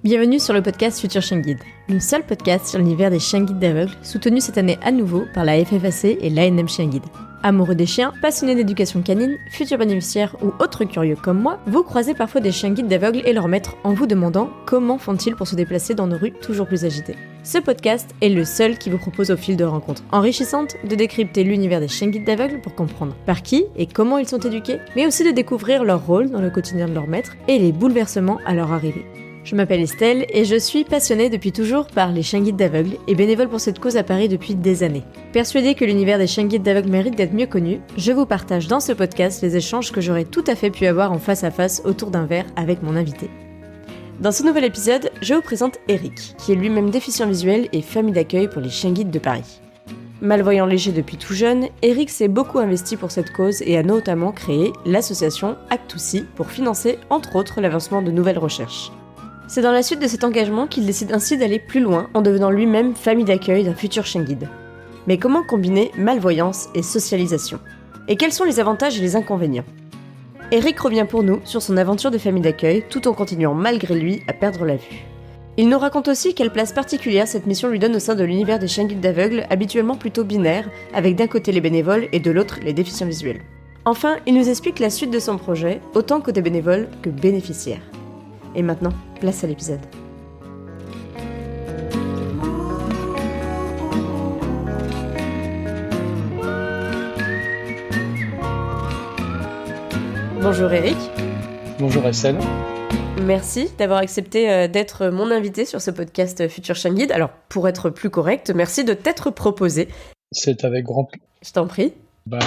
Bienvenue sur le podcast Futur Chien Guide, le seul podcast sur l'univers des chiens guides d'aveugles, soutenu cette année à nouveau par la FFAC et l'ANM Chien Guide. Amoureux des chiens, passionnés d'éducation canine, futurs bénéficiaires ou autres curieux comme moi, vous croisez parfois des chiens guides d'aveugles et leurs maîtres en vous demandant comment font-ils pour se déplacer dans nos rues toujours plus agitées. Ce podcast est le seul qui vous propose au fil de rencontres enrichissantes de décrypter l'univers des chiens guides d'aveugles pour comprendre par qui et comment ils sont éduqués, mais aussi de découvrir leur rôle dans le quotidien de leur maître et les bouleversements à leur arrivée. Je m'appelle Estelle et je suis passionnée depuis toujours par les chiens guides d'aveugles et bénévole pour cette cause à Paris depuis des années. Persuadée que l'univers des chiens guides d'aveugles mérite d'être mieux connu, je vous partage dans ce podcast les échanges que j'aurais tout à fait pu avoir en face à face autour d'un verre avec mon invité. Dans ce nouvel épisode, je vous présente Eric, qui est lui-même déficient visuel et famille d'accueil pour les chiens guides de Paris. Malvoyant léger depuis tout jeune, Eric s'est beaucoup investi pour cette cause et a notamment créé l'association Act2See pour financer entre autres l'avancement de nouvelles recherches. C'est dans la suite de cet engagement qu'il décide ainsi d'aller plus loin en devenant lui-même famille d'accueil d'un futur chien guide. Mais comment combiner malvoyance et socialisation ? Et quels sont les avantages et les inconvénients ? Eric revient pour nous sur son aventure de famille d'accueil tout en continuant malgré lui à perdre la vue. Il nous raconte aussi quelle place particulière cette mission lui donne au sein de l'univers des chiens guides d'aveugles habituellement plutôt binaire, avec d'un côté les bénévoles et de l'autre les déficients visuels. Enfin, il nous explique la suite de son projet, autant côté bénévole que bénéficiaire. Et maintenant, place à l'épisode. Bonjour Eric. Bonjour Estelle. Merci d'avoir accepté d'être mon invité sur ce podcast Futur Chien Guide. Alors, pour être plus correct, merci de t'être proposé. C'est avec grand plaisir. Je t'en prie.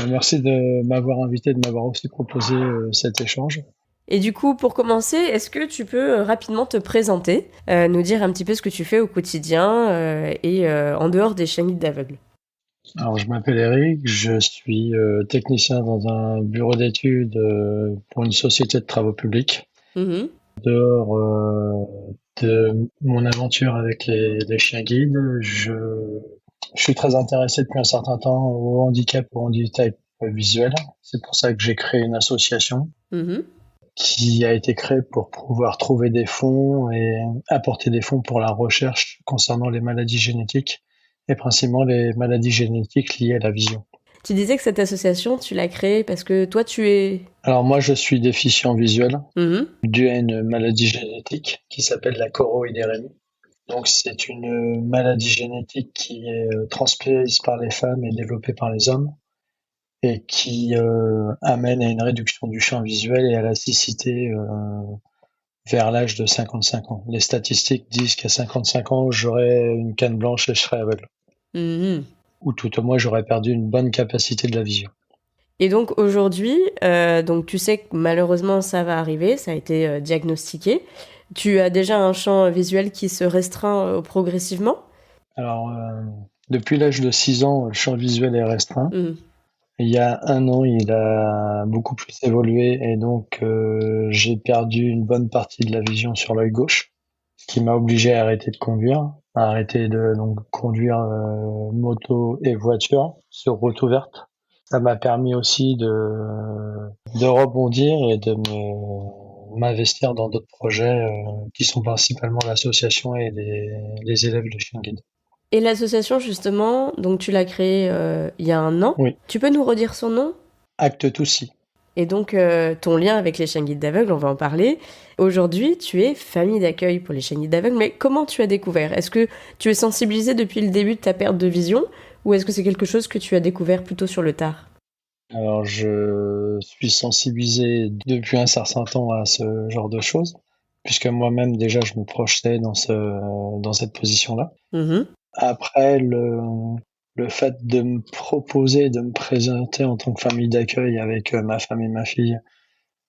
Merci de m'avoir invité, de m'avoir aussi proposé cet échange. Et du coup, pour commencer, est-ce que tu peux rapidement te présenter, nous dire un petit peu ce que tu fais au quotidien et en dehors des chiens guides d'aveugles ? Alors, je m'appelle Eric, je suis technicien dans un bureau d'études pour une société de travaux publics. Mmh. Dehors de mon aventure avec les chiens guides, je suis très intéressé depuis un certain temps au handicap visuel. C'est pour ça que j'ai créé une association. Mmh. Qui a été créé pour pouvoir trouver des fonds et apporter des fonds pour la recherche concernant les maladies génétiques et principalement les maladies génétiques liées à la vision. Tu disais que cette association, tu l'as créée parce que toi, tu es... Alors moi, je suis déficient visuel dû à une maladie génétique qui s'appelle la choroïdérémie. Donc c'est une maladie génétique qui est transmise par les femmes et développée par les hommes, et qui amène à une réduction du champ visuel et à la cécité vers l'âge de 55 ans. Les statistiques disent qu'à 55 ans, j'aurai une canne blanche et je serai aveugle. Mmh. Ou tout au moins, j'aurais perdu une bonne capacité de la vision. Et donc aujourd'hui, donc tu sais que malheureusement ça va arriver, ça a été diagnostiqué. Tu as déjà un champ visuel qui se restreint progressivement ? Alors, depuis l'âge de 6 ans, le champ visuel est restreint. Mmh. Il y a 1 an, il a beaucoup plus évolué et donc j'ai perdu une bonne partie de la vision sur l'œil gauche, ce qui m'a obligé à arrêter de conduire, à arrêter de conduire moto et voiture sur route ouverte. Ça m'a permis aussi de rebondir et de m'investir dans d'autres projets qui sont principalement l'association et les élèves de chiens guides. Et l'association, justement, donc tu l'as créée il y a 1 an. Oui. Tu peux nous redire son nom ? Act2See. Et donc, ton lien avec les chiens guides d'aveugles, on va en parler. Aujourd'hui, tu es famille d'accueil pour les chiens guides d'aveugles, mais comment tu as découvert ? Est-ce que tu es sensibilisé depuis le début de ta perte de vision, ou est-ce que c'est quelque chose que tu as découvert plutôt sur le tard ? Alors, je suis sensibilisé depuis un certain temps à ce genre de choses, puisque moi-même, déjà, je me projetais dans cette position-là. Mmh. Après, le fait de me proposer, de me présenter en tant que famille d'accueil avec ma femme et ma fille,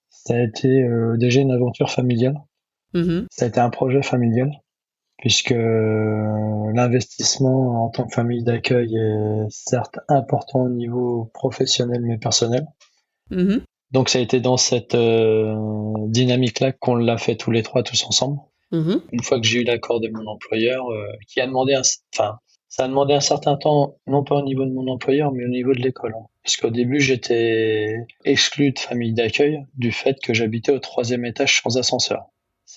ça a été déjà une aventure familiale. Mmh. Ça a été un projet familial, puisque l'investissement en tant que famille d'accueil est certes important au niveau professionnel mais personnel. Mmh. Donc ça a été dans cette dynamique-là qu'on l'a fait tous les trois, tous ensemble. Mmh. Une fois que j'ai eu l'accord de mon employeur, qui a demandé ça a demandé un certain temps, non pas au niveau de mon employeur, mais au niveau de l'école. Parce qu'au début, j'étais exclu de famille d'accueil du fait que j'habitais au 3e étage sans ascenseur.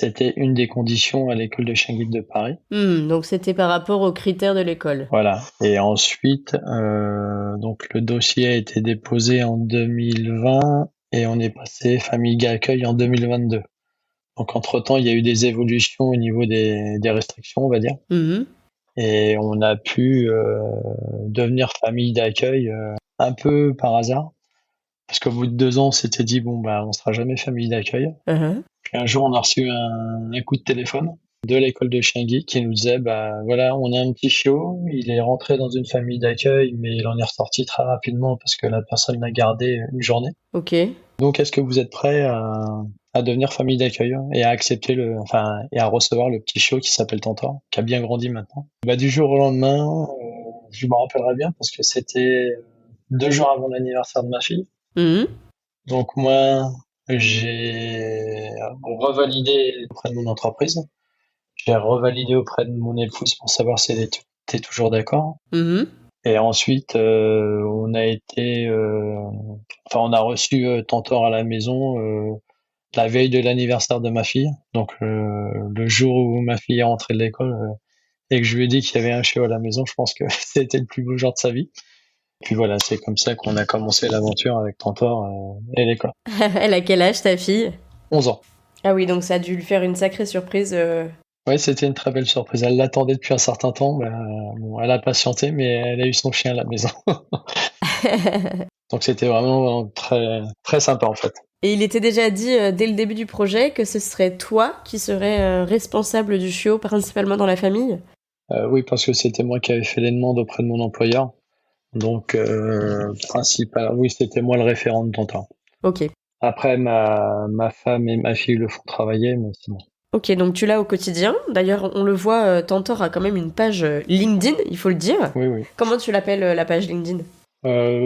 C'était une des conditions à l'école de chien guide de Paris. Donc c'était par rapport aux critères de l'école. Voilà. Et ensuite, donc le dossier a été déposé en 2020 et on est passé famille d'accueil en 2022. Donc entre-temps, il y a eu des évolutions au niveau des restrictions, on va dire. Mhm. Et on a pu devenir famille d'accueil un peu par hasard. Parce qu'au bout de 2 ans, on s'était dit, bon, bah, on sera jamais famille d'accueil. Uh-huh. Puis un jour, on a reçu un coup de téléphone de l'école de chien guide qui nous disait, bah voilà, on a un petit chiot, il est rentré dans une famille d'accueil, mais il en est ressorti très rapidement parce que la personne l'a gardé une journée. Ok. Donc, est-ce que vous êtes prêt à devenir famille d'accueil et à accepter et à recevoir le petit chiot qui s'appelle Tantor, qui a bien grandi maintenant? Bah, du jour au lendemain, je me rappellerai bien parce que c'était 2 jours avant l'anniversaire de ma fille. Mhm. Donc moi, j'ai revalidé auprès de mon entreprise. J'ai revalidé auprès de mon épouse pour savoir si elle était toujours d'accord. Mhm. Et ensuite, on a reçu Tantor à la maison la veille de l'anniversaire de ma fille. Donc le jour où ma fille est rentrée de l'école et que je lui ai dit qu'il y avait un chiot à la maison, je pense que c'était le plus beau jour de sa vie. Puis voilà, c'est comme ça qu'on a commencé l'aventure avec Tantor et l'école. Elle a quel âge ta fille? 11 ans. Ah oui, donc ça a dû lui faire une sacrée surprise. Oui, c'était une très belle surprise. Elle l'attendait depuis un certain temps. Bon, elle a patienté, mais elle a eu son chien à la maison. Donc c'était vraiment très, très sympa en fait. Et il était déjà dit dès le début du projet que ce serait toi qui serais responsable du chiot, principalement dans la famille? Oui, parce que c'était moi qui avais fait les demandes auprès de mon employeur. Donc, oui, c'était moi le référent de Tantor. Ok. Après, ma femme et ma fille le font travailler, mais c'est bon. Ok, donc tu l'as au quotidien. D'ailleurs, on le voit, Tantor a quand même une page LinkedIn, il faut le dire. Oui, oui. Comment tu l'appelles la page LinkedIn?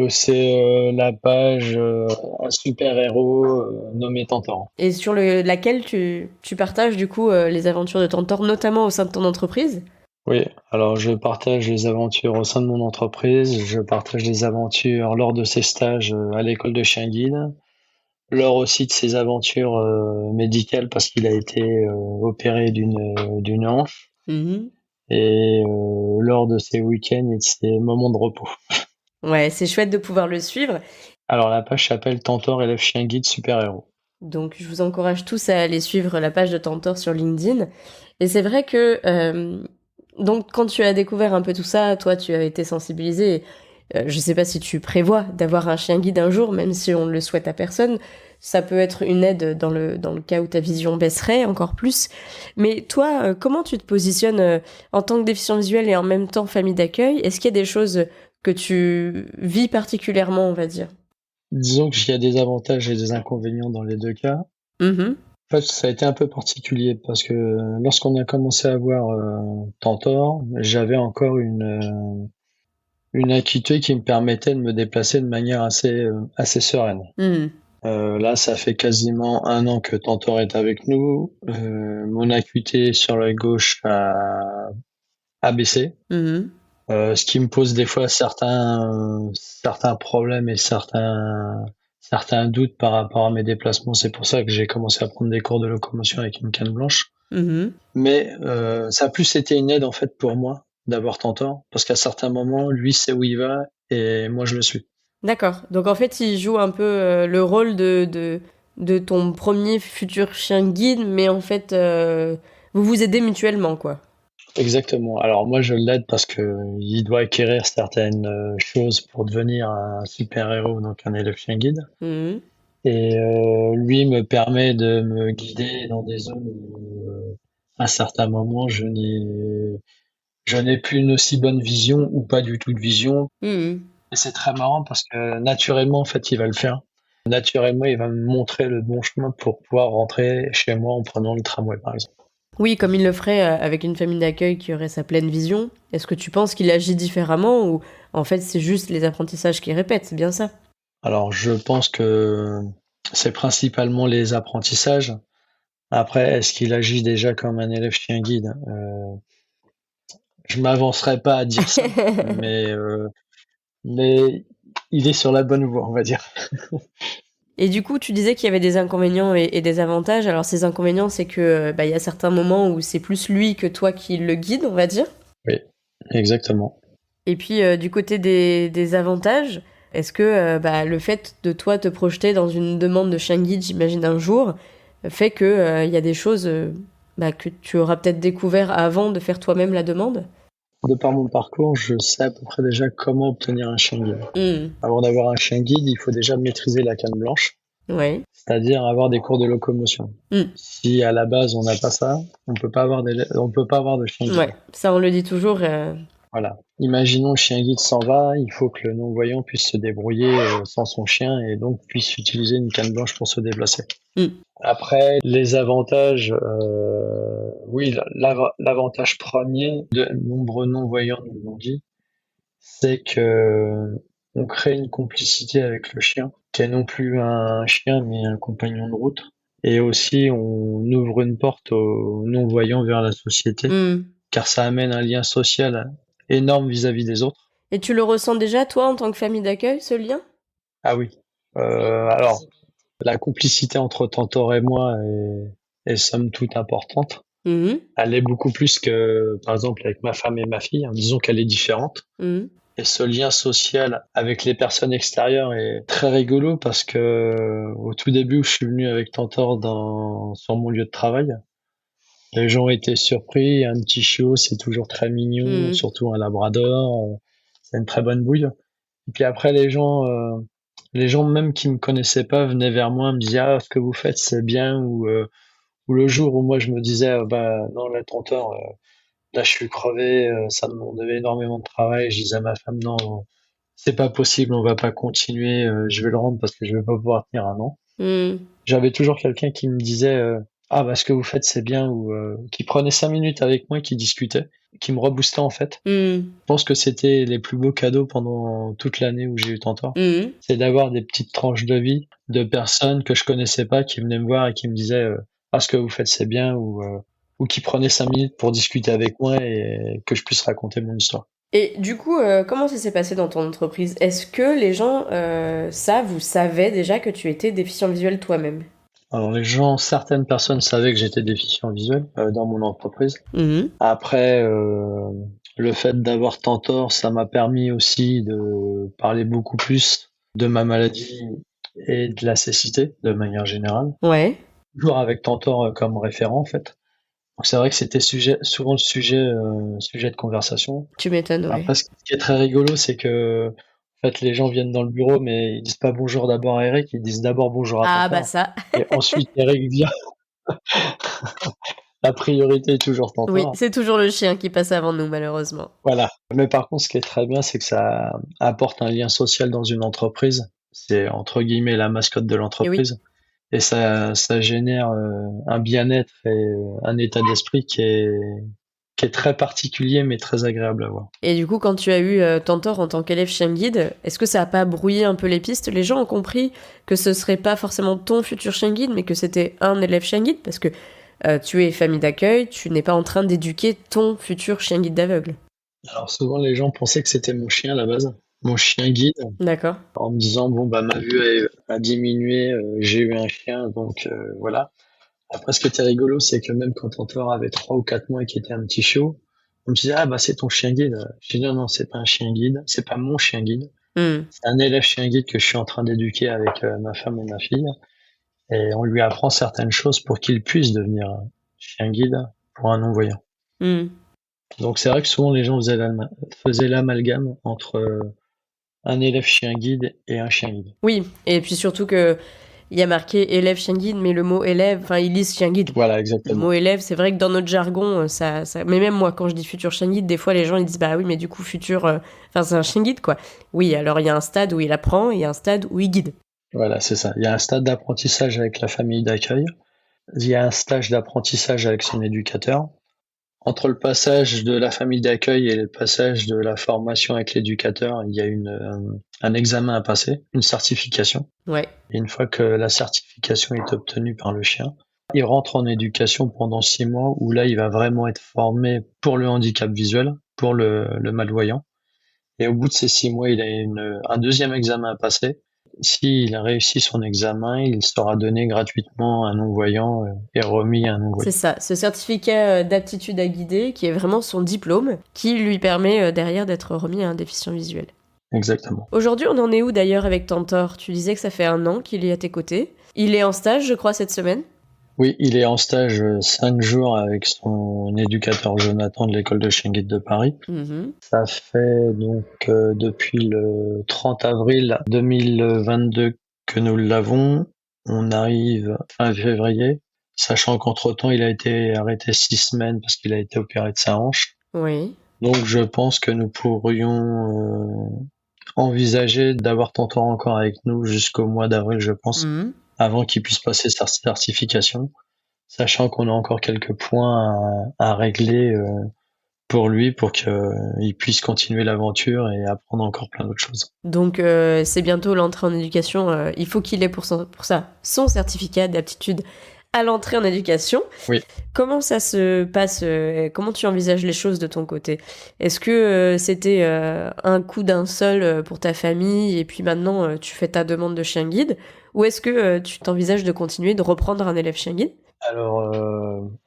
C'est la page un super-héros nommé Tantor. Et sur laquelle tu partages du coup les aventures de Tantor, notamment au sein de ton entreprise? Oui, alors je partage les aventures au sein de mon entreprise, je partage les aventures lors de ses stages à l'école de chien guide, lors aussi de ses aventures médicales parce qu'il a été opéré d'une hanche Mhm. et lors de ses week-ends et de ses moments de repos. Ouais, c'est chouette de pouvoir le suivre. Alors la page s'appelle Tantor élève chien guide super-héros. Donc, je vous encourage tous à aller suivre la page de Tantor sur LinkedIn. Et c'est vrai que, donc, quand tu as découvert un peu tout ça, toi, tu as été sensibilisé. Je sais pas si tu prévois d'avoir un chien guide un jour, même si on le souhaite à personne. Ça peut être une aide dans le cas où ta vision baisserait encore plus. Mais toi, comment tu te positionnes en tant que déficient visuel et en même temps famille d'accueil? Est-ce qu'il y a des choses que tu vis particulièrement, on va dire? Disons qu'il y a des avantages et des inconvénients dans les deux cas. Mhm. En fait, ça a été un peu particulier parce que lorsqu'on a commencé à voir Tantor, j'avais encore une acuité qui me permettait de me déplacer de manière assez sereine. Mhm. Là, ça fait quasiment 1 an que Tantor est avec nous. Mon acuité sur l'œil gauche a baissé, Mhm. ce qui me pose des fois certains problèmes et certains doutes par rapport à mes déplacements. C'est pour ça que j'ai commencé à prendre des cours de locomotion avec une canne blanche. Mhm. Mais ça a plus été une aide en fait pour moi d'avoir Tantor, parce qu'à certains moments, lui sait où il va et moi je le suis. D'accord. Donc en fait, il joue un peu le rôle de ton premier futur chien guide, mais en fait, vous vous aidez mutuellement, quoi. Exactement. Alors moi je l'aide parce que il doit acquérir certaines choses pour devenir un super-héros, donc un élève chien guide. Mhm. Et lui me permet de me guider dans des zones où à certains moments je n'ai plus une aussi bonne vision ou pas du tout de vision. Mhm. Et c'est très marrant parce que naturellement en fait il va le faire. Naturellement il va me montrer le bon chemin pour pouvoir rentrer chez moi en prenant le tramway par exemple. Oui, comme il le ferait avec une famille d'accueil qui aurait sa pleine vision. Est-ce que tu penses qu'il agit différemment ou en fait c'est juste les apprentissages qu'il répète, c'est bien ça? Alors je pense que c'est principalement les apprentissages. Après, est-ce qu'il agit déjà comme un élève chien guide? Je m'avancerai pas à dire ça, mais, mais il est sur la bonne voie, on va dire. Et du coup, tu disais qu'il y avait des inconvénients et des avantages. Alors, ces inconvénients, c'est que il y a certains moments où c'est plus lui que toi qui le guide, on va dire. Oui, exactement. Et puis, du côté des avantages, est-ce que le fait de toi te projeter dans une demande de chien guide, j'imagine un jour, fait que il y a des choses que tu auras peut-être découvert avant de faire toi-même la demande? De par mon parcours, je sais à peu près déjà comment obtenir un chien guide. Avant d'avoir un chien guide, il faut déjà maîtriser la canne blanche, Ouais. c'est-à-dire avoir des cours de locomotion. Si à la base on n'a pas ça, on peut pas avoir on peut pas avoir de chien guide. Ouais, ça on le dit toujours. Voilà. Imaginons le chien guide s'en va, il faut que le non-voyant puisse se débrouiller sans son chien et donc puisse utiliser une canne blanche pour se déplacer. Après, les avantages, oui, l'avantage premier, de nombreux non-voyants nous l'ont dit, c'est que on crée une complicité avec le chien, qui est non plus un chien mais un compagnon de route. Et aussi, on ouvre une porte aux non-voyants vers la société, car ça amène un lien social énorme vis-à-vis des autres. Et tu le ressens déjà, toi, en tant que famille d'accueil, ce lien? Ah oui. Alors, la complicité entre Tantor et moi est somme toute importante. Elle est beaucoup plus que, par exemple, avec ma femme et ma fille. Disons qu'elle est différente. Et ce lien social avec les personnes extérieures est très rigolo parce que au tout début où je suis venu avec Tantor sur mon lieu de travail, les gens étaient surpris. Un petit chiot, c'est toujours très mignon, surtout un labrador. C'est une très bonne bouille. Et puis après, les gens même qui me connaissaient pas venaient vers moi, me disaient ah ce que vous faites c'est bien ou le jour où moi je me disais bah non là Tantor là je suis crevé, ça me demandait énormément de travail, je disais à ma femme non c'est pas possible, on va pas continuer, je vais le rendre parce que je vais pas pouvoir tenir un an. J'avais toujours quelqu'un qui me disait ah bah ce que vous faites c'est bien ou qui prenait 5 minutes avec moi, qui discutait, qui me reboostait en fait. Je pense que c'était les plus beaux cadeaux pendant toute l'année où j'ai eu Tantor. C'est d'avoir des petites tranches de vie de personnes que je connaissais pas qui venaient me voir et qui me disaient ah ce que vous faites c'est bien ou qui prenaient 5 minutes pour discuter avec moi et que je puisse raconter mon histoire. Et du coup, comment ça s'est passé dans ton entreprise? Est-ce que les gens savent ou savaient déjà que tu étais déficient visuel toi-même? Alors certaines personnes savaient que j'étais déficient visuel dans mon entreprise. Après, le fait d'avoir Tantor, ça m'a permis aussi de parler beaucoup plus de ma maladie et de la cécité de manière générale. Ouais. Toujours avec Tantor comme référent en fait. Donc c'est vrai que c'était souvent le sujet de conversation. Tu m'étonnes, ouais. Après, ce qui est très rigolo, c'est que en fait, les gens viennent dans le bureau, mais ils disent pas bonjour d'abord à Eric, ils disent d'abord bonjour à Ah Tantor. bah ça. Et ensuite Eric vient. La priorité est toujours Tantor. Oui, c'est toujours le chien qui passe avant nous, malheureusement. Voilà. Mais par contre, ce qui est très bien, c'est que ça apporte un lien social dans une entreprise. C'est entre guillemets la mascotte de l'entreprise. Et ça génère un bien-être et un état d'esprit qui est très particulier mais très agréable à voir. Et du coup, quand tu as eu Tantor en tant qu'élève chien guide, est-ce que ça a pas brouillé un peu les pistes? Les gens ont compris que ce serait pas forcément ton futur chien guide, mais que c'était un élève chien guide, parce que tu es famille d'accueil, tu n'es pas en train d'éduquer ton futur chien guide d'aveugle. Alors souvent les gens pensaient que c'était mon chien à la base, mon chien guide. D'accord. En me disant bon bah ma vue a diminué, j'ai eu un chien donc voilà. Après ce qui était rigolo c'est que même quand Tantor avait 3 ou 4 mois et qu'il était un petit chiot, on me disait ah bah c'est ton chien guide. Je dis non c'est pas un chien guide, c'est pas mon chien guide. C'est un élève chien guide que je suis en train d'éduquer avec ma femme et ma fille et on lui apprend certaines choses pour qu'il puisse devenir un chien guide pour un non-voyant. Donc c'est vrai que souvent les gens faisaient l'amalgame entre un élève chien guide et un chien guide. Oui, et puis surtout que il y a marqué élève chien guide, mais le mot élève, enfin ils lisent chien guide. Voilà, exactement. Le mot élève, c'est vrai que dans notre jargon, ça... Mais même moi, quand je dis futur chien guide, des fois les gens ils disent bah oui, mais du coup futur, enfin c'est un chien guide quoi. Oui, alors il y a un stade où il apprend, et il y a un stade où il guide. Voilà, c'est ça. Il y a un stade d'apprentissage avec la famille d'accueil. Il y a un stage d'apprentissage avec son éducateur. Entre le passage de la famille d'accueil et le passage de la formation avec l'éducateur, il y a un examen à passer, une certification. Ouais. Et une fois que la certification est obtenue par le chien, il rentre en éducation pendant 6 mois où là, il va vraiment être formé pour le handicap visuel, pour le malvoyant. Et au bout de ces 6 mois, il a un deuxième examen à passer s'il a réussi son examen, il sera donné gratuitement à un non-voyant et remis à un C'est non-voyant. ça, ce certificat d'aptitude à guider, qui est vraiment son diplôme, qui lui permet derrière d'être remis à un déficient visuel. Exactement. Aujourd'hui, on en est où d'ailleurs avec Tantor? Tu disais que ça fait 1 an qu'il est à tes côtés. Il est en stage, je crois, cette semaine. Oui, il est en stage 5 jours avec son éducateur Jonathan de l'école de chien guide de Paris. Mhm. Ça fait donc depuis le 30 avril 2022 que nous l'avons. On arrive fin février, sachant qu'entre-temps, il a été arrêté 6 semaines parce qu'il a été opéré de sa hanche. Oui. Donc je pense que nous pourrions envisager d'avoir Tantor encore avec nous jusqu'au mois d'avril, je pense, Mhm. avant qu'il puisse passer sa certification, sachant qu'on a encore quelques points à régler pour lui, pour qu'il puisse continuer l'aventure et apprendre encore plein d'autres choses. Donc c'est bientôt l'entrée en éducation. Il faut qu'il ait pour ça son certificat d'aptitude à l'entrée en éducation. Oui. Comment ça se passe? Comment tu envisages les choses de ton côté? Est-ce que c'était un coup d'un seul pour ta famille et puis maintenant tu fais ta demande de chien guide? Ou est-ce que tu t'envisages de continuer de reprendre un élève chien guide? Alors,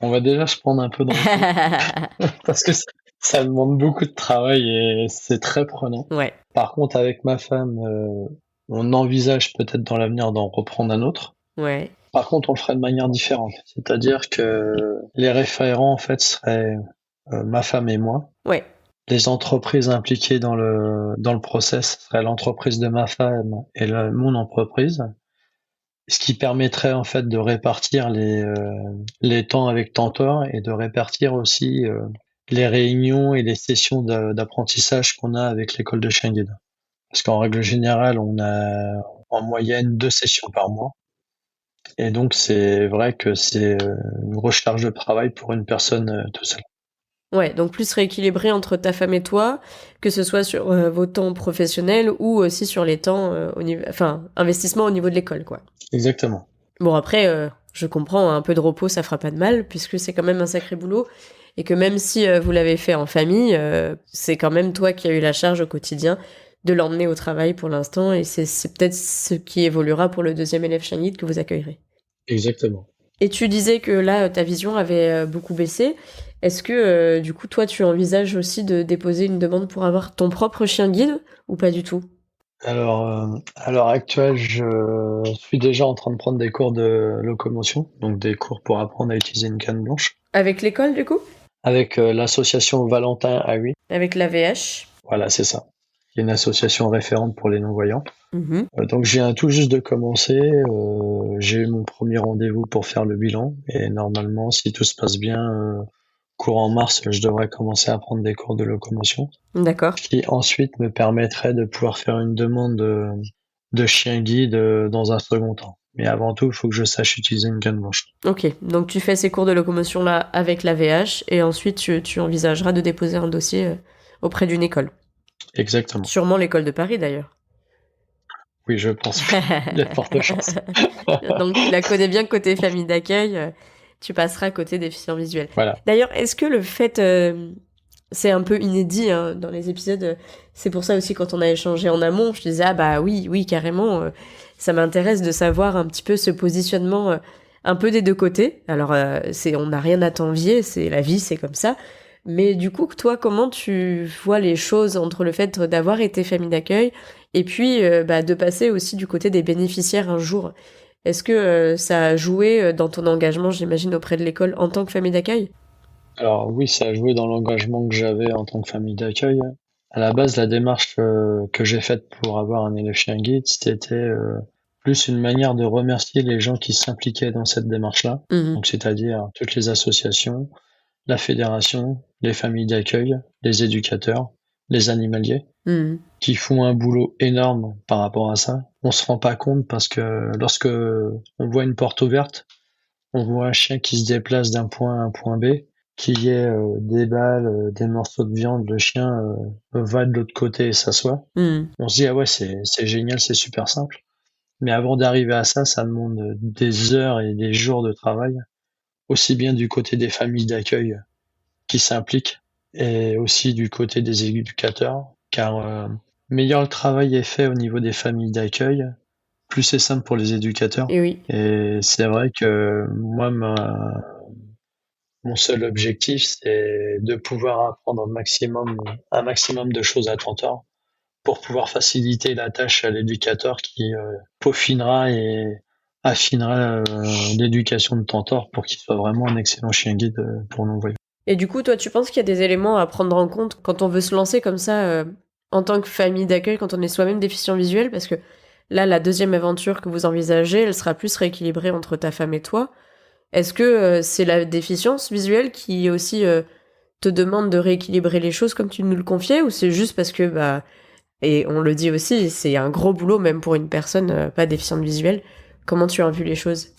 on va déjà se prendre un peu dans le coup, parce que ça demande beaucoup de travail et c'est très prenant. Ouais. Par contre, avec ma femme, on envisage peut-être dans l'avenir d'en reprendre un autre. Ouais. Par contre, on le ferait de manière différente. C'est-à-dire que les référents, en fait, seraient ma femme et moi. Ouais. Les entreprises impliquées dans le process seraient l'entreprise de ma femme et mon entreprise. Ce qui permettrait, en fait, de répartir les temps avec Tantor et de répartir aussi les réunions et les sessions d'apprentissage qu'on a avec l'école de chien guide. Parce qu'en règle générale, on a en moyenne 2 sessions par mois. Et donc, c'est vrai que c'est une grosse charge de travail pour une personne tout seul. Ouais, donc plus rééquilibré entre ta femme et toi, que ce soit sur vos temps professionnels ou aussi sur les temps, investissement au niveau de l'école, quoi. Exactement. Bon, après, je comprends, un peu de repos, ça fera pas de mal, puisque c'est quand même un sacré boulot, et que même si vous l'avez fait en famille, c'est quand même toi qui as eu la charge au quotidien de l'emmener au travail pour l'instant, et c'est peut-être ce qui évoluera pour le deuxième élève chien guide que vous accueillerez. Exactement. Et tu disais que là, ta vision avait beaucoup baissé. Est-ce que, du coup, toi, tu envisages aussi de déposer une demande pour avoir ton propre chien guide ou pas du tout? Alors, à l'heure actuelle, je suis déjà en train de prendre des cours de locomotion, donc des cours pour apprendre à utiliser une canne blanche, Avec l'école, du coup? avec l'association Valentin A8. Avec la VH? Voilà, c'est ça. Qui est une association référente pour les non-voyants. Mhm. Donc, je viens tout juste de commencer. J'ai eu mon premier rendez-vous pour faire le bilan. Et normalement, si tout se passe bien, courant mars, je devrais commencer à prendre des cours de locomotion. D'accord. Qui ensuite me permettrait de pouvoir faire une demande de chien guide dans un second temps. Mais avant tout, il faut que je sache utiliser une canne blanche. Ok, donc tu fais ces cours de locomotion là avec la VH et ensuite tu envisageras de déposer un dossier auprès d'une école. Exactement. Sûrement l'école de Paris d'ailleurs. Oui, je pense. Il y a de fortes chances. Donc tu la connais bien côté famille d'accueil, tu passeras à côté déficients visuels. Voilà. D'ailleurs, est-ce que le fait, c'est un peu inédit hein, dans les épisodes, c'est pour ça aussi quand on a échangé en amont, je te disais ah bah oui carrément, ça m'intéresse de savoir un petit peu ce positionnement un peu des deux côtés. Alors on n'a rien à t'envier, c'est la vie, c'est comme ça. Mais du coup, toi, comment tu vois les choses entre le fait d'avoir été famille d'accueil et puis de passer aussi du côté des bénéficiaires un jour? Est-ce que ça a joué dans ton engagement, j'imagine, auprès de l'école en tant que famille d'accueil? Alors oui, ça a joué dans l'engagement que j'avais en tant que famille d'accueil. À la base, la démarche que j'ai faite pour avoir un élève chien guide, c'était plus une manière de remercier les gens qui s'impliquaient dans cette démarche-là. Mhm. Donc c'est-à-dire toutes les associations, la fédération, les familles d'accueil, les éducateurs, les animaliers, Mhm. qui font un boulot énorme par rapport à ça. On se rend pas compte parce que lorsque on voit une porte ouverte, on voit un chien qui se déplace d'un point à un point B, qu'il y ait des balles, des morceaux de viande, le chien va de l'autre côté et s'assoit. Mhm. On se dit ah ouais c'est génial, c'est super simple. Mais avant d'arriver à ça, ça demande des heures et des jours de travail, aussi bien du côté des familles d'accueil qui s'impliquent et aussi du côté des éducateurs, car meilleur le travail est fait au niveau des familles d'accueil, plus c'est simple pour les éducateurs. Et oui. Et c'est vrai que moi, mon seul objectif, c'est de pouvoir apprendre un maximum de choses à Tantor pour pouvoir faciliter la tâche à l'éducateur qui peaufinera et affinera l'éducation de Tantor pour qu'il soit vraiment un excellent chien guide pour nous. Et du coup, toi, tu penses qu'il y a des éléments à prendre en compte quand on veut se lancer comme ça en tant que famille d'accueil, quand on est soi-même déficient visuel? Parce que là, la deuxième aventure que vous envisagez, elle sera plus rééquilibrée entre ta femme et toi. Est-ce que c'est la déficience visuelle qui aussi te demande de rééquilibrer les choses comme tu nous le confiais, ou c'est juste parce que, bah, et on le dit aussi, c'est un gros boulot même pour une personne pas déficiente visuelle. Comment tu as vu les choses?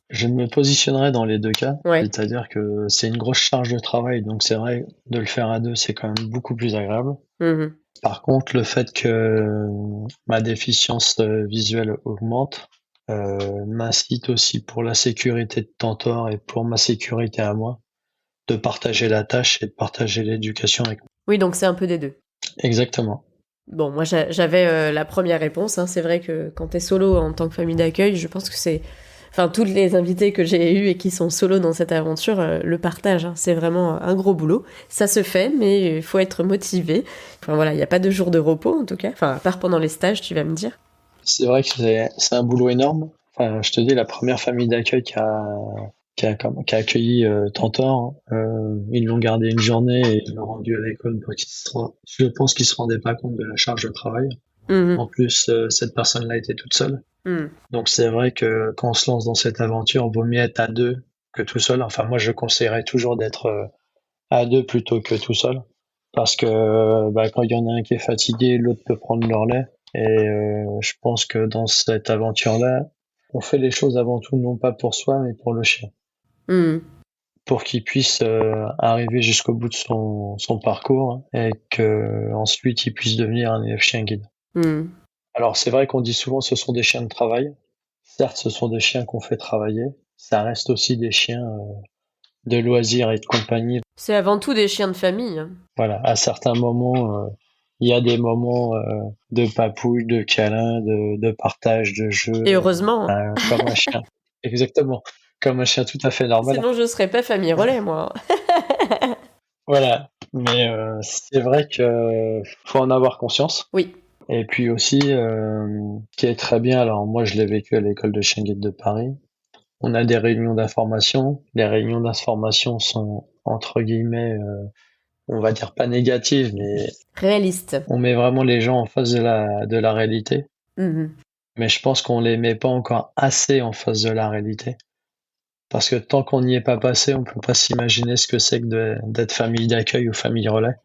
Je me positionnerai dans les deux cas, Ouais. c'est-à-dire que c'est une grosse charge de travail, donc c'est vrai, de le faire à deux, c'est quand même beaucoup plus agréable. Mhm. Par contre, le fait que ma déficience visuelle augmente m'incite aussi pour la sécurité de Tantor et pour ma sécurité à moi de partager la tâche et de partager l'éducation avec moi. Oui, donc c'est un peu des deux. Exactement. Bon, moi j'avais la première réponse. Hein. C'est vrai que quand t'es solo en tant que famille d'accueil, je pense que c'est... Enfin, toutes les invités que j'ai eus et qui sont solo dans cette aventure le partagent. Hein. C'est vraiment un gros boulot. Ça se fait, mais il faut être motivé. Enfin voilà, il n'y a pas de jour de repos en tout cas. Enfin, à part pendant les stages, tu vas me dire. C'est vrai que c'est un boulot énorme. Enfin, je te dis, la première famille d'accueil qui a accueilli Tantor, ils l'ont gardé une journée et ils l'ont rendu à l'école pour je pense qu'ils se rendaient pas compte de la charge de travail. Mhm. En plus, cette personne-là était toute seule. Mhm. Donc c'est vrai que quand on se lance dans cette aventure, vaut mieux être à deux que tout seul. Enfin, moi, je conseillerais toujours d'être à deux plutôt que tout seul. Parce que bah, quand il y en a un qui est fatigué, l'autre peut prendre le relais. Et je pense que dans cette aventure-là, on fait les choses avant tout, non pas pour soi, mais pour le chien. Mhm. Pour qu'il puisse arriver jusqu'au bout de son parcours et que ensuite il puisse devenir un élève chien guide. Mhm. Alors c'est vrai qu'on dit souvent que ce sont des chiens de travail. Certes, ce sont des chiens qu'on fait travailler. Ça reste aussi des chiens de loisirs et de compagnie. C'est avant tout des chiens de famille. Hein. Voilà, à certains moments, il y a des moments de papouille, de câlin, de partage, de jeu, Et heureusement. comme un chien. Exactement, comme un chien tout à fait normal. Sinon, je serais pas famille relais, moi. Voilà, mais c'est vrai que faut en avoir conscience. Oui. Et puis aussi, ce qui est très bien, alors moi je l'ai vécu à l'école de chien guide de Paris, on a des réunions d'information. Les réunions d'information sont, entre guillemets, on va dire pas négatives, mais Réaliste. on met vraiment les gens en face de la réalité. Mhm. Mais je pense qu'on les met pas encore assez en face de la réalité. Parce que tant qu'on n'y est pas passé, on peut pas s'imaginer ce que c'est que d'être famille d'accueil ou famille relais.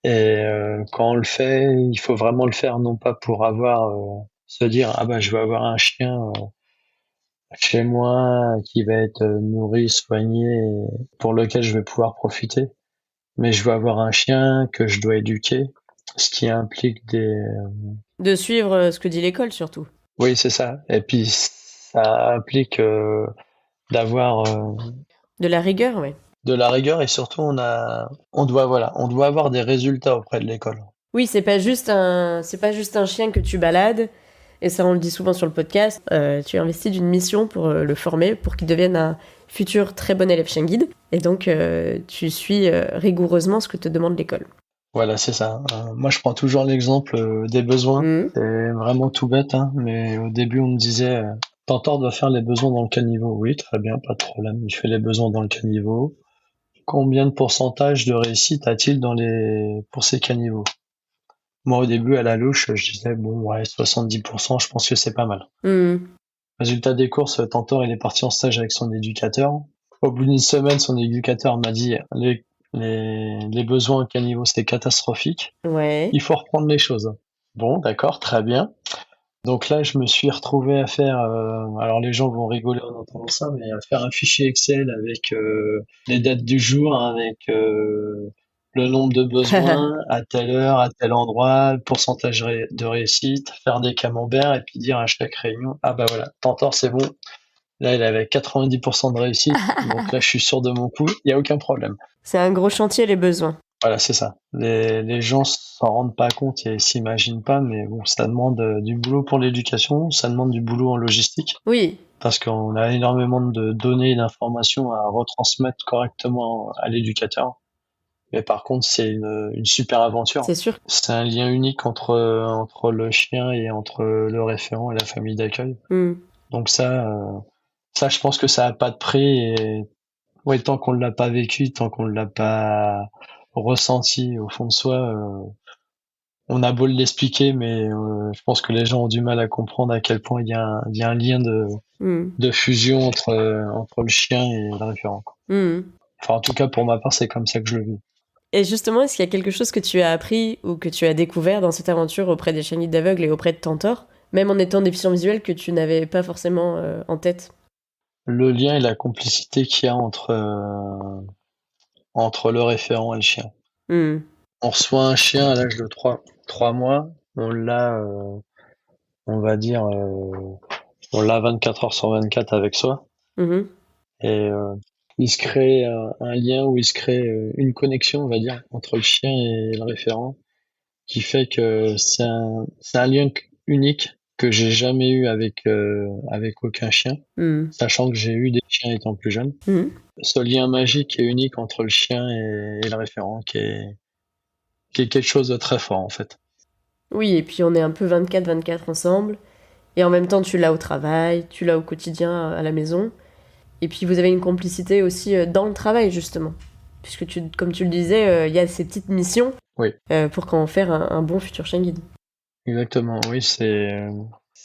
Et quand on le fait, il faut vraiment le faire non pas pour se dire ah bah je vais avoir un chien chez moi qui va être nourri, soigné, et pour lequel je vais pouvoir profiter, mais je veux avoir un chien que je dois éduquer, ce qui implique De suivre ce que dit l'école, surtout. Oui, c'est ça. Et puis ça implique d'avoir De la rigueur, ouais. de la rigueur et surtout on doit avoir des résultats auprès de l'école. Oui, c'est pas juste un chien que tu balades. Et ça, on le dit souvent sur le podcast. Tu investis d'une mission pour le former, pour qu'il devienne un futur très bon élève chien guide. Et donc, tu suis rigoureusement ce que te demande l'école. Voilà, c'est ça. Moi, je prends toujours l'exemple des besoins. Mhm. C'est vraiment tout bête, hein, mais au début, on me disait, Tantor doit faire les besoins dans le caniveau. Oui, très bien, pas de problème. Il fait les besoins dans le caniveau. Combien de pourcentage de réussite a-t-il pour ces caniveaux? Moi, au début, à la louche, je disais, bon, ouais, 70%, je pense que c'est pas mal. Mhm. Résultat des courses, Tantor, il est parti en stage avec son éducateur. Au bout d'une semaine, son éducateur m'a dit, les besoins au caniveau, c'était catastrophique. Ouais. Il faut reprendre les choses. Bon, d'accord, très bien. Donc là, je me suis retrouvé à faire, alors les gens vont rigoler en entendant ça, mais à faire un fichier Excel avec les dates du jour, avec le nombre de besoins à telle heure, à tel endroit, le pourcentage de réussite, faire des camemberts et puis dire à chaque réunion, ah bah voilà, Tantor, c'est bon. Là, il avait 90% de réussite, donc là, je suis sûr de mon coup, il n'y a aucun problème. C'est un gros chantier, les besoins. Voilà, c'est ça. Les gens s'en rendent pas compte et s'imaginent pas, mais bon, ça demande du boulot pour l'éducation, ça demande du boulot en logistique, Oui, parce qu'on a énormément de données et d'informations à retransmettre correctement à l'éducateur. Mais par contre, c'est une super aventure. c'est sûr. C'est un lien unique entre le chien et entre le référent et la famille d'accueil. Mm. Donc ça, je pense que ça a pas de prix et ouais, tant qu'on l'a pas vécu, tant qu'on l'a pas ressenti au fond de soi, on a beau l'expliquer, mais je pense que les gens ont du mal à comprendre à quel point il y a un lien Mm. de fusion entre le chien et le référent, quoi. Mm. Enfin, en tout cas, pour ma part, c'est comme ça que je le vis. Et justement, est-ce qu'il y a quelque chose que tu as appris ou que tu as découvert dans cette aventure auprès des chiens guides d'aveugles et auprès de Tantor, même en étant déficient visuel, que tu n'avais pas forcément en tête? Le lien et la complicité qu'il y a entre le référent et le chien. Mm. On reçoit un chien à l'âge de 3 mois, on l'a, on va dire, on l'a 24 heures sur 24 avec soi. Mhm. Et il se crée un lien où il se crée une connexion, on va dire, entre le chien et le référent, qui fait que c'est un lien unique que j'ai jamais eu avec aucun chien, Mm. sachant que j'ai eu des chiens étant plus jeune. Mm. Ce lien magique et unique entre le chien et le référent qui est quelque chose de très fort en fait. Oui, et puis on est un peu 24-24 ensemble. Et en même temps, tu l'as au travail, tu l'as au quotidien à la maison. Et puis vous avez une complicité aussi dans le travail, justement. Puisque, comme tu le disais, il y a ces petites missions Oui, pour qu'en faire un bon futur chien guide. exactement. Oui, c'est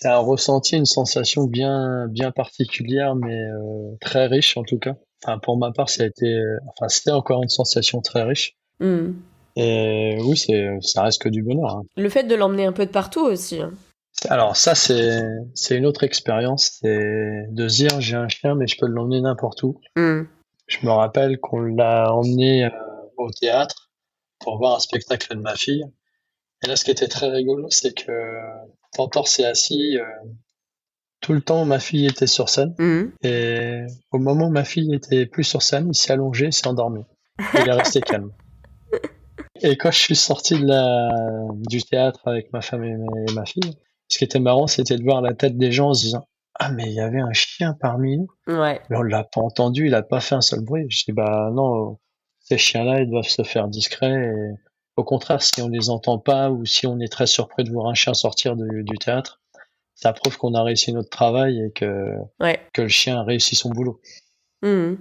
un ressenti, une sensation bien particulière, mais très riche en tout cas. Enfin, pour ma part, enfin, c'était encore une sensation très riche. Mm. Et oui, ça reste que du bonheur, hein. Le fait de l'emmener un peu de partout aussi, hein. Alors ça, c'est une autre expérience, c'est de se dire j'ai un chien, mais je peux l'emmener n'importe où. Mm. Je me rappelle qu'on l'a emmené au théâtre pour voir un spectacle de ma fille. Et là, ce qui était très rigolo, c'est que Tantor s'est assis. Tout le temps, ma fille était sur scène. Mm. Et au moment où ma fille était plus sur scène, il s'est allongé, il s'est endormi. Il est resté calme. Et quand je suis sorti du théâtre avec ma femme et ma fille, ce qui était marrant, c'était de voir la tête des gens en se disant, ah, mais il y avait un chien parmi nous. Ouais. Mais on l'a pas entendu, il a pas fait un seul bruit. Je dis, bah non, ces chiens-là, ils doivent se faire discrets. Et au contraire, si on les entend pas ou si on est très surpris de voir un chien sortir du théâtre, ça prouve qu'on a réussi notre travail et Ouais. que le chien a réussi son boulot. Mm.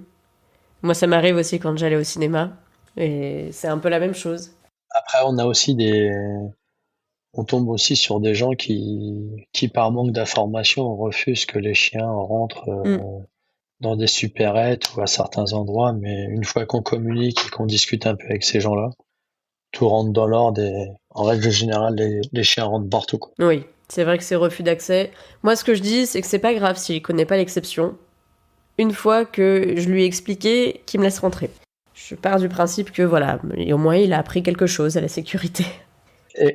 Moi, ça m'arrive aussi quand j'allais au cinéma. Et c'est un peu la même chose. Après, on tombe aussi sur des gens qui par manque d'information, refusent que les chiens rentrent Mm. dans des supérettes ou à certains endroits, mais une fois qu'on communique et qu'on discute un peu avec ces gens-là, tout rentre dans l'ordre et en règle générale, les chiens rentrent partout, quoi. Oui, c'est vrai que c'est refus d'accès. Moi, ce que je dis, c'est que c'est pas grave s'il connaît pas l'exception. Une fois que je lui ai expliqué, qu'il me laisse rentrer. Je pars du principe que voilà, au moins il a appris quelque chose à la sécurité.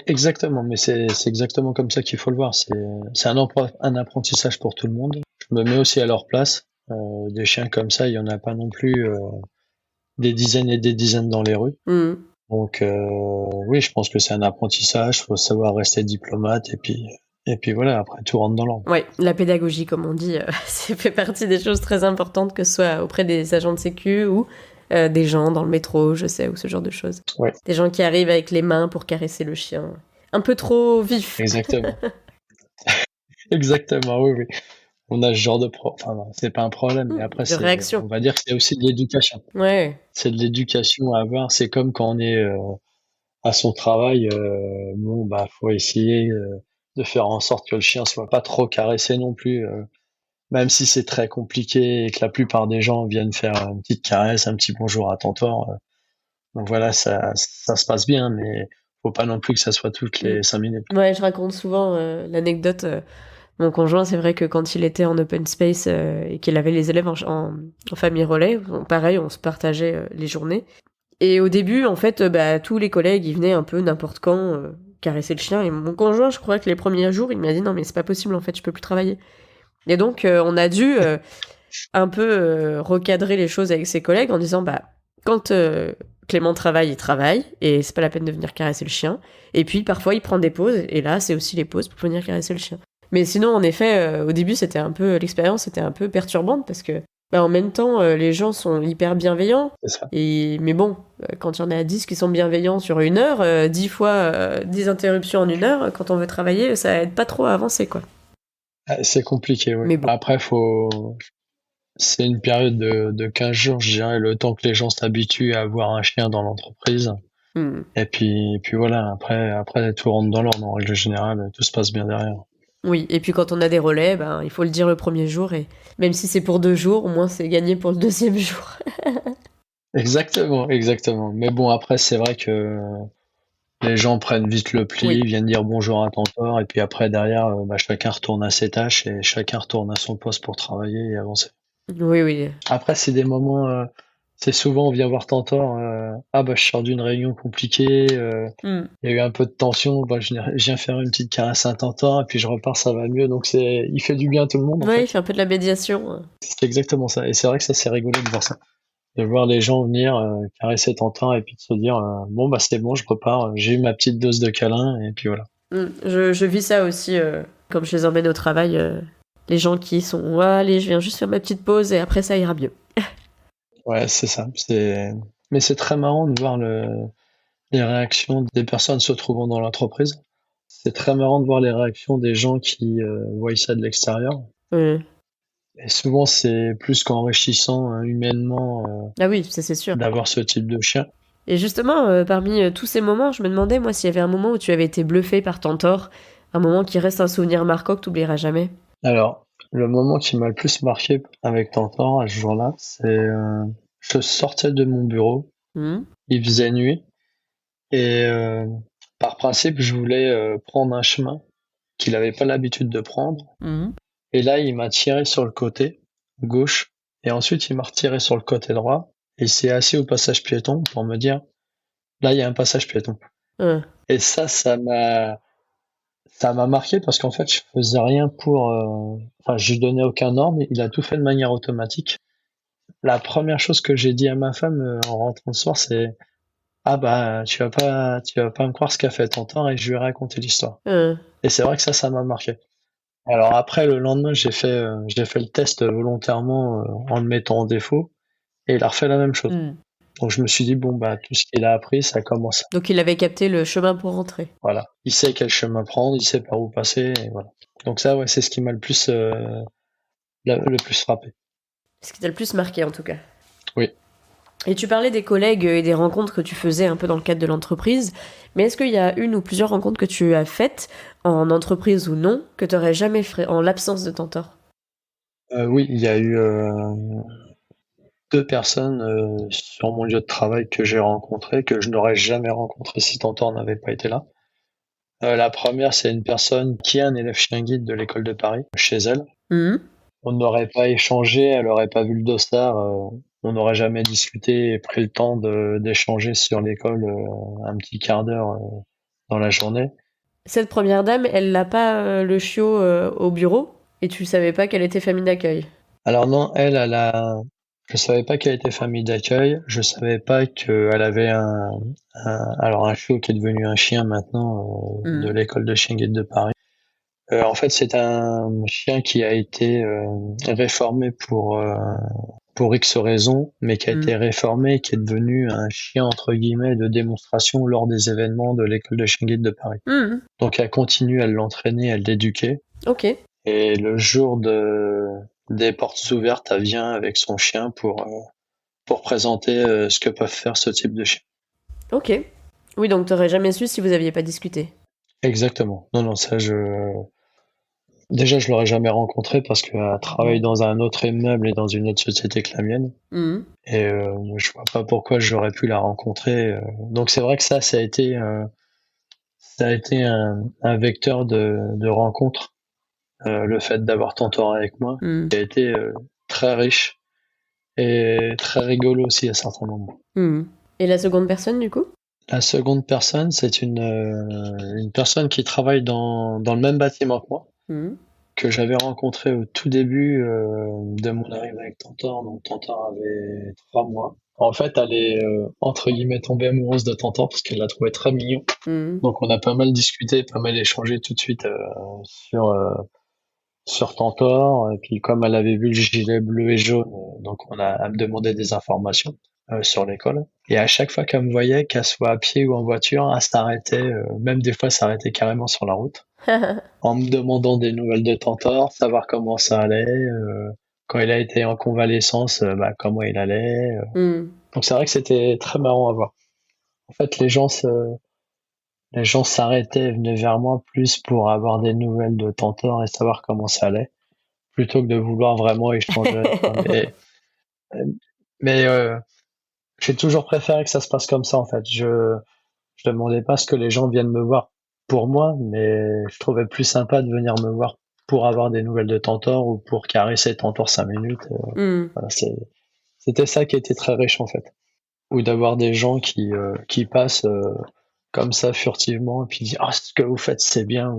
Exactement, mais c'est exactement comme ça qu'il faut le voir. C'est un apprentissage pour tout le monde. Je me mets aussi à leur place. Des chiens comme ça, il y en a pas non plus des dizaines et des dizaines dans les rues. Mm. Donc oui, je pense que c'est un apprentissage. Faut savoir rester diplomate et puis voilà. Après, tout rentre dans l'ordre. Ouais, la pédagogie, comme on dit, ça fait partie des choses très importantes, que ce soit auprès des agents de sécu ou des gens dans le métro, je sais, ou ce genre de choses. Ouais, Des gens qui arrivent avec les mains pour caresser le chien. Un peu trop vif. exactement, exactement. Oui, oui. On a ce genre enfin, non, c'est pas un problème. Mais après, De réaction. on va dire que c'est aussi de l'éducation. Ouais. C'est de l'éducation à avoir. C'est comme quand on est à son travail, bon bah faut essayer de faire en sorte que le chien soit pas trop caressé non plus, même si c'est très compliqué et que la plupart des gens viennent faire une petite caresse, un petit bonjour à Tantor. Donc voilà, ça se passe bien, mais faut pas non plus que ça soit toutes Mm. les 5 minutes. Ouais, je raconte souvent l'anecdote. Mon conjoint, c'est vrai que quand il était en open space et qu'il avait les élèves en famille relais, pareil, on se partageait les journées. Et au début, en fait, bah, tous les collègues, ils venaient un peu n'importe quand caresser le chien. Et mon conjoint, je crois que les premiers jours, il m'a dit non, mais c'est pas possible, en fait, je peux plus travailler. Et donc, on a dû un peu recadrer les choses avec ses collègues en disant, bah, quand Clément travaille, il travaille, et c'est pas la peine de venir caresser le chien. Et puis parfois il prend des pauses, et là c'est aussi les pauses pour venir caresser le chien. Mais sinon, en effet, au début l'expérience était un peu perturbante parce que en même temps, les gens sont hyper bienveillants. C'est ça. Mais bon, quand il y en a 10 qui sont bienveillants sur 1 heure, 10 fois 10 interruptions en 1 heure, quand on veut travailler, ça aide pas trop à avancer, quoi. C'est compliqué, oui. Mais bon. Après, c'est une période de 15 jours, je dirais, le temps que les gens s'habituent à avoir un chien dans l'entreprise. Et puis voilà, après, tout rentre dans l'ordre. En règle générale, tout se passe bien derrière. Oui, et puis quand on a des relais, il faut le dire le premier jour, et même si c'est pour 2 jours, au moins c'est gagné pour le deuxième jour. Exactement, exactement. Mais bon, après, c'est vrai que les gens prennent vite le pli, Oui. viennent dire bonjour à Tantor, et puis après, derrière, chacun retourne à ses tâches et chacun retourne à son poste pour travailler et avancer. Oui, oui. Après, c'est des moments, c'est souvent on vient voir Tantor, je sors d'une réunion compliquée, il y a eu un peu de tension, je viens faire une petite caresse à Tantor, et puis je repars, ça va mieux. Donc il fait du bien à tout le monde, en Ouais, fait. il fait un peu de la médiation. C'est exactement ça. Et c'est vrai que ça, c'est rigolo de voir ça. De voir les gens venir caresser Tantor et puis de se dire c'est bon, je repars, j'ai eu ma petite dose de câlin, et puis voilà. Je vis ça aussi, comme je les emmène au travail, les gens qui sont allez, je viens juste faire ma petite pause et après ça ira mieux. Ouais, c'est ça. Mais c'est très marrant de voir les réactions des personnes se trouvant dans l'entreprise. C'est très marrant de voir les réactions des gens qui voient ça de l'extérieur. Et souvent, c'est plus qu'enrichissant humainement Ah oui, ça c'est sûr. d'avoir ce type de chien. Et justement, parmi tous ces moments, je me demandais, moi, s'il y avait un moment où tu avais été bluffé par Tantor, un moment qui reste un souvenir marquant que tu oublieras jamais. Alors, le moment qui m'a le plus marqué avec Tantor à ce jour-là, c'est je sortais de mon bureau, il faisait nuit, et par principe, je voulais prendre un chemin qu'il n'avait pas l'habitude de prendre. Et là, il m'a tiré sur le côté gauche, et ensuite il m'a retiré sur le côté droit, et il s'est assis au passage piéton pour me dire, là, il y a un passage piéton. Et ça m'a marqué parce qu'en fait, je faisais rien je lui donnais aucun ordre, il a tout fait de manière automatique. La première chose que j'ai dit à ma femme en rentrant le soir, c'est, tu vas pas me croire ce qu'a fait Tantor, et je lui ai raconté l'histoire. Et c'est vrai que ça m'a marqué. Alors après, le lendemain, j'ai fait le test volontairement en le mettant en défaut, et il a refait la même chose. Donc je me suis dit, tout ce qu'il a appris, ça commence. Donc il avait capté le chemin pour rentrer. Voilà. Il sait quel chemin prendre, il sait par où passer, et voilà. Donc ça, ouais, c'est ce qui m'a le plus frappé. Ce qui t'a le plus marqué, en tout cas. Oui. Et tu parlais des collègues et des rencontres que tu faisais un peu dans le cadre de l'entreprise, mais est-ce qu'il y a une ou plusieurs rencontres que tu as faites, en entreprise ou non, que tu n'aurais jamais fait en l'absence de Tantor? Oui, il y a eu 2 personnes sur mon lieu de travail que j'ai rencontrées, que je n'aurais jamais rencontrées si Tantor n'avait pas été là. La première, c'est une personne qui est un élève chien guide de l'école de Paris, chez elle. On n'aurait pas échangé, elle aurait pas vu le dossard, on n'aurait jamais discuté et pris le temps d'échanger sur l'école un petit quart d'heure dans la journée. Cette première dame, elle n'a pas le chiot au bureau, et tu savais pas qu'elle était famille d'accueil? Alors non, je savais pas qu'elle était famille d'accueil, je savais pas qu'elle avait un chiot qui est devenu un chien maintenant de l'école de chien guide de Paris. En fait, c'est un chien qui a été réformé pour X raisons, mais qui a été réformé et qui est devenu un chien entre guillemets de démonstration lors des événements de l'école de chien guide de Paris. Donc elle continue à l'entraîner, à l'éduquer. Ok. Et le jour des portes ouvertes, elle vient avec son chien pour présenter ce que peuvent faire ce type de chien. Ok. Oui, donc t'aurais jamais su si vous aviez pas discuté. Exactement. Non, ça déjà, je l'aurais jamais rencontrée parce qu'elle travaille dans un autre immeuble et dans une autre société que la mienne. Et je vois pas pourquoi j'aurais pu la rencontrer. Donc c'est vrai que ça a été un vecteur de rencontre. Le fait d'avoir Tantor avec moi, qui a été très riche et très rigolo aussi à certains moments. Et la seconde personne, du coup? La seconde personne, c'est une personne qui travaille dans le même bâtiment que moi, que j'avais rencontré au tout début de mon arrivée avec Tantor. Donc Tantor avait 3 mois. En fait, elle est entre guillemets tombée amoureuse de Tantor parce qu'elle l'a trouvé très mignon. Mhm. Donc on a pas mal discuté, pas mal échangé tout de suite sur sur Tantor. Et puis comme elle avait vu le gilet bleu et jaune, donc elle me demandait des informations sur l'école. Et à chaque fois qu'elle me voyait, qu'elle soit à pied ou en voiture, elle s'arrêtait, même des fois s'arrêtait carrément sur la route, en me demandant des nouvelles de Tantor, savoir comment ça allait, quand il a été en convalescence, comment il allait. Mhm. Donc c'est vrai que c'était très marrant à voir. En fait, les gens s'arrêtaient et venaient vers moi plus pour avoir des nouvelles de Tantor et savoir comment ça allait, plutôt que de vouloir vraiment échanger avec moi. Mais j'ai toujours préféré que ça se passe comme ça, en fait. Je demandais pas ce que les gens viennent me voir pour moi, mais je trouvais plus sympa de venir me voir pour avoir des nouvelles de Tantor ou pour caresser Tantor 5 minutes. Mhm. Voilà, c'était ça qui était très riche, en fait. Ou d'avoir des gens qui passent comme ça furtivement et puis disent ah ce que vous faites c'est bien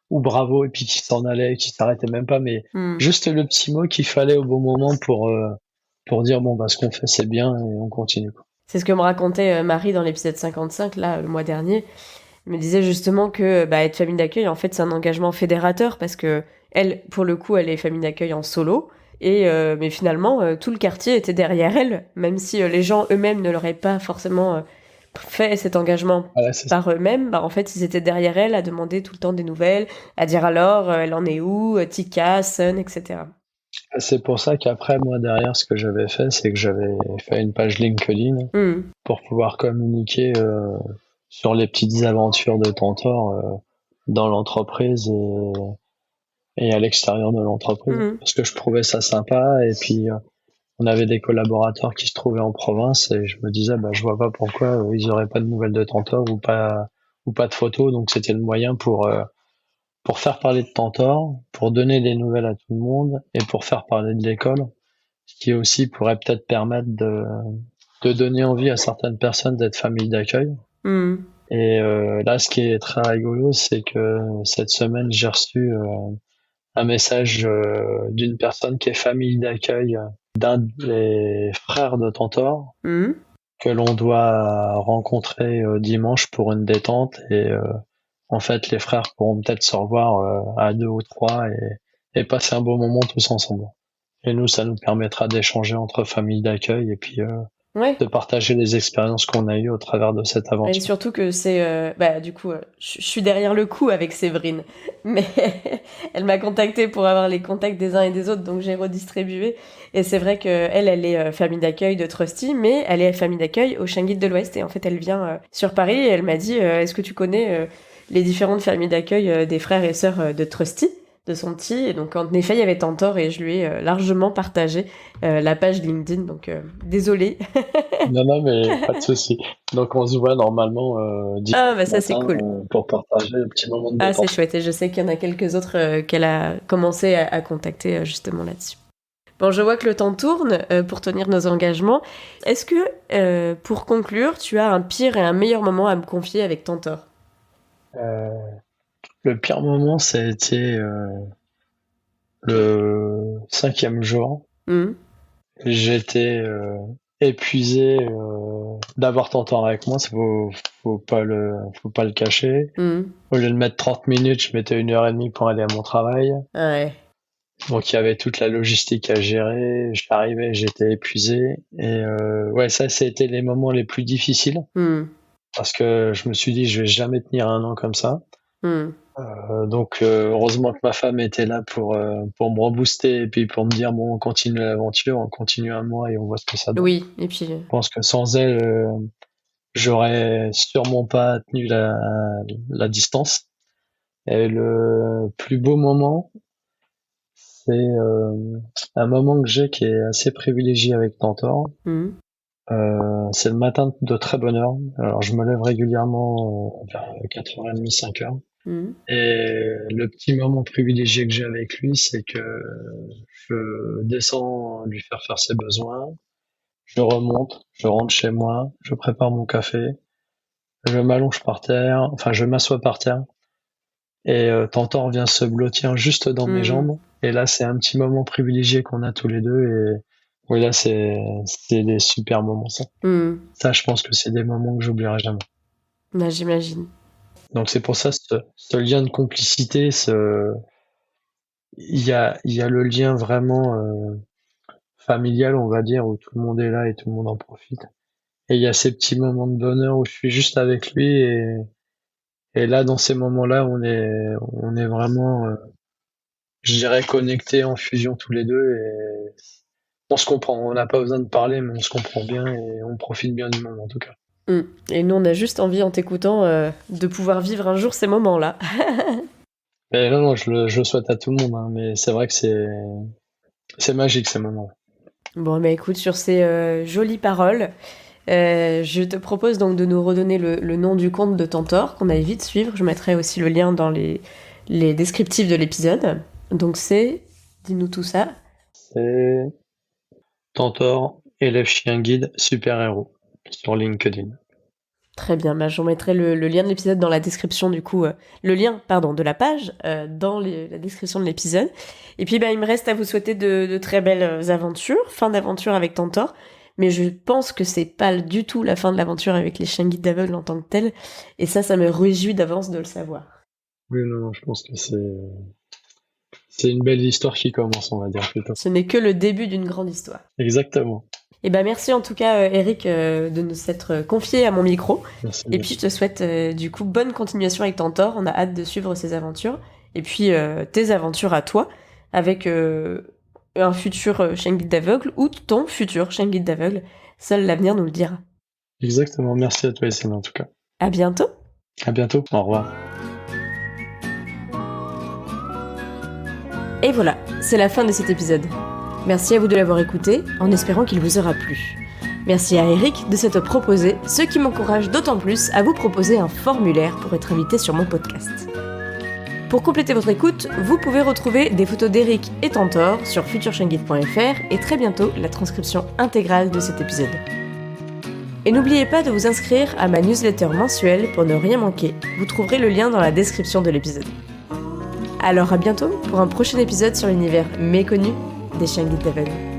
ou bravo et puis qui s'en allaient, qui s'arrêtaient même pas, mais Mhm. juste le petit mot qu'il fallait au bon moment pour dire bon bah ce qu'on fait c'est bien et on continue quoi. C'est ce que me racontait Marie dans l'épisode 55, là, le mois dernier. Elle me disait justement que bah, être famille d'accueil, en fait, c'est un engagement fédérateur parce que elle, pour le coup, elle est famille d'accueil en solo. Mais finalement, tout le quartier était derrière elle, même si les gens eux-mêmes ne l'auraient pas forcément fait cet engagement Voilà, c'est ça. par eux-mêmes. Bah, en fait, ils étaient derrière elle à demander tout le temps des nouvelles, à dire alors, elle en est où, Tika, Sun, etc. C'est pour ça qu'après moi derrière ce que j'avais fait c'est que j'avais fait une page LinkedIn Hmm. pour pouvoir communiquer sur les petites aventures de Tantor dans l'entreprise et à l'extérieur de l'entreprise Hmm. parce que je trouvais ça sympa et puis on avait des collaborateurs qui se trouvaient en province et je me disais bah je vois pas pourquoi ils auraient pas de nouvelles de Tantor ou pas de photos, donc c'était le moyen pour faire parler de Tantor, pour donner des nouvelles à tout le monde et pour faire parler de l'école, ce qui aussi pourrait peut-être permettre de donner envie à certaines personnes d'être famille d'accueil. Hmm. Et là ce qui est très rigolo c'est que cette semaine j'ai reçu un message d'une personne qui est famille d'accueil d'un des frères de Tantor Hmm. que l'on doit rencontrer dimanche pour une détente et en fait les frères pourront peut-être se revoir à deux ou trois et passer un beau moment tous ensemble. Et nous, ça nous permettra d'échanger entre familles d'accueil et puis Ouais. de partager les expériences qu'on a eues au travers de cette Et aventure. surtout que c'est... bah, du coup, je suis derrière le coup avec Séverine. Mais elle m'a contactée pour avoir les contacts des uns et des autres, donc j'ai redistribué. Et c'est vrai qu'elle, elle est famille d'accueil de Trusty, mais elle est famille d'accueil au Chien Guide de l'Ouest. Et en fait, elle vient sur Paris et elle m'a dit, est-ce que tu connais les différentes familles d'accueil des frères et sœurs de Trusty, de son petit? Et donc, en effet, il y avait Tantor et je lui ai largement partagé la page LinkedIn. Donc, désolée. Non, non, mais pas de souci. Donc on se voit normalement Ah, dimanche bah ça, c'est matin cool. pour partager un petit moment de Ah, c'est détente. chouette. Et je sais qu'il y en a quelques autres qu'elle a commencé à contacter justement là-dessus. Bon, je vois que le temps tourne pour tenir nos engagements. Est-ce que, pour conclure, tu as un pire et un meilleur moment à me confier avec Tantor? Euh, le pire moment, ça a été le 5e jour. Hmm. J'étais épuisé d'avoir tant de temps avec moi, faut pas le cacher. Hmm. Au lieu de mettre 30 minutes, je mettais 1 heure et demie pour aller à mon travail. Ouais. Donc il y avait toute la logistique à gérer. J'arrivais, j'étais épuisé. Et ouais, ça, c'était les moments les plus difficiles Hmm. parce que je me suis dit, je vais jamais tenir un an comme ça. Hmm. Donc heureusement que ma femme était là pour me rebooster et puis pour me dire bon on continue l'aventure, on continue un mois et on voit ce que ça donne. Oui, et puis... Je pense que sans elle, j'aurais sûrement pas tenu la distance. Et le plus beau moment, c'est un moment que j'ai qui est assez privilégié avec Tantor. hmm. C'est le matin de très bonne heure. Alors je me lève régulièrement vers 4h30, 5h. Hmm. Et le petit moment privilégié que j'ai avec lui, c'est que je descends lui faire ses besoins, je remonte, je rentre chez moi, je prépare mon café, je m'allonge par terre, enfin je m'assois par terre, et Tantor vient se blottir juste dans mes Hmm. jambes. Et là, c'est un petit moment privilégié qu'on a tous les deux, Oui, là, c'est des super moments, ça. Hmm. Ça, je pense que c'est des moments que j'oublierai jamais. Bah, j'imagine. Donc c'est pour ça, ce lien de complicité, il y a le lien vraiment familial, on va dire, où tout le monde est là et tout le monde en profite. Et il y a ces petits moments de bonheur où je suis juste avec lui et là, dans ces moments-là, on est vraiment, je dirais, connectés en fusion tous les deux et on se comprend. On n'a pas besoin de parler, mais on se comprend bien et on profite bien du moment en tout cas. Hmm. Et nous, on a juste envie, en t'écoutant, de pouvoir vivre un jour ces moments-là. Mais non, non, je le souhaite à tout le monde, hein, mais c'est vrai que c'est magique ces moments. Bon, bah écoute, sur ces jolies paroles, je te propose donc de nous redonner le nom du compte de Tantor, qu'on a vite suivre. Je mettrai aussi le lien dans les descriptifs de l'épisode. Donc c'est, dis-nous tout ça. C'est Tantor, élève chien guide, super héros sur LinkedIn. Très bien, bah, je remettrai le lien de l'épisode dans la description du coup, le lien, pardon, de la page dans la description de l'épisode. Et puis bah, il me reste à vous souhaiter de très belles aventures, fin d'aventure avec Tantor. Mais je pense que c'est pas du tout la fin de l'aventure avec les chiens guides d'aveugles en tant que tel. Et ça me réjouit d'avance de le savoir. Oui, non, non, je pense que c'est une belle histoire qui commence, on va dire plutôt. Ce n'est que le début d'une grande histoire. Exactement. Et bah merci en tout cas Eric de nous s'être confié à mon micro. Merci Et bien. puis je te souhaite du coup bonne continuation avec Tantor. On a hâte de suivre ses aventures. Et puis tes aventures à toi avec un futur chien guide d'aveugle ou ton futur chien guide d'aveugle. Seul l'avenir nous le dira. Exactement. Merci à toi, Essène, en tout cas. À bientôt. À bientôt. Au revoir. Et voilà, c'est la fin de cet épisode. Merci à vous de l'avoir écouté, en espérant qu'il vous aura plu. Merci à Eric de s'être proposé, ce qui m'encourage d'autant plus à vous proposer un formulaire pour être invité sur mon podcast. Pour compléter votre écoute, vous pouvez retrouver des photos d'Eric et Tantor sur futureshienguide.fr et très bientôt la transcription intégrale de cet épisode. Et n'oubliez pas de vous inscrire à ma newsletter mensuelle pour ne rien manquer, vous trouverez le lien dans la description de l'épisode. Alors à bientôt pour un prochain épisode sur l'univers méconnu des chiens guides d'aveugles.